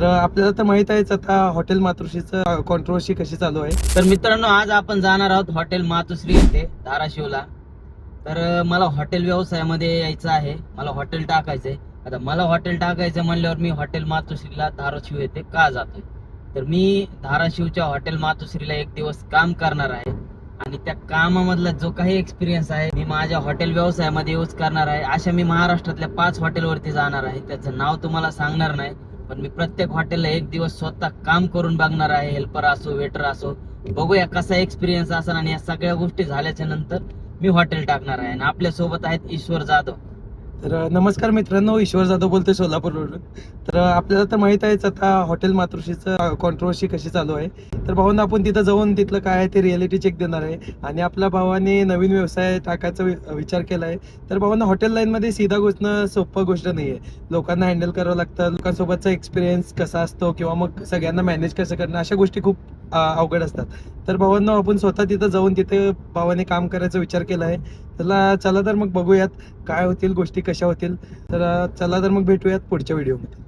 तर आपल्याला तर माहित आहेच आता हॉटेल मातोश्रीचं कॉन्ट्रोवर्सी कशी चालू आहे. तर मित्रांनो, आज आपण जाणार आहोत हॉटेल मातोश्री येथे धाराशिवला. तर मला हॉटेल व्यवसायामध्ये यायचं आहे, मला हॉटेल टाकायचंय. आता मला हॉटेल टाकायचं म्हणल्यावर मी हॉटेल मातोश्रीला धाराशिव येथे का जातोय, तर मी धाराशिवच्या हॉटेल मातोश्रीला एक दिवस काम करणार आहे आणि त्या कामामधला जो काही एक्सपिरियन्स आहे मी माझ्या हॉटेल व्यवसायामध्ये यूज करणार आहे. अशा मी महाराष्ट्रातल्या 5 हॉटेलवरती जाणार आहे. त्याचं नाव तुम्हाला सांगणार नाही, पण मी प्रत्येक हॉटेलला एक दिवस स्वतः काम करून बघणार आहे. हेल्पर असो, वेटर असो, बघूया कसा एक्सपिरियन्स असेल. आणि या सगळ्या गोष्टी झाल्याच्या नंतर मी हॉटेल टाकणार आहे. आणि आपल्या सोबत आहेत ईश्वर जाधव. तर नमस्कार मित्रांनो, ईश्वर जाधव बोलतोय सोलापूरवरून. तर आपल्याला तर माहित आहेच आता हॉटेल मातोश्रीचं कॉन्ट्रोवर्सी कशी चालू आहे. तर भावांना आपण तिथं जाऊन तिथलं काय आहे ते रियालिटी चेक देणार आहे. आणि आपल्या भावाने नवीन व्यवसाय टाकायचा विचार केला आहे. तर भावांना हॉटेल लाईनमध्ये सीधा घुसणं सोपं गोष्ट नाही आहे. लोकांना हँडल करावं लागतं, लोकांसोबतचा एक्सपिरियन्स कसा असतो किंवा मग सगळ्यांना मॅनेज कसं करणं, अशा गोष्टी खूप अवघड असतात. तर भावांना आपण स्वतः तिथं जाऊन तिथे भावाने काम करायचा विचार केला आहे. त्याला चला तर मग बघूयात काय होतील, गोष्टी कशा होतील. तर चला तर मग भेटूयात पुढच्या व्हिडिओमध्ये.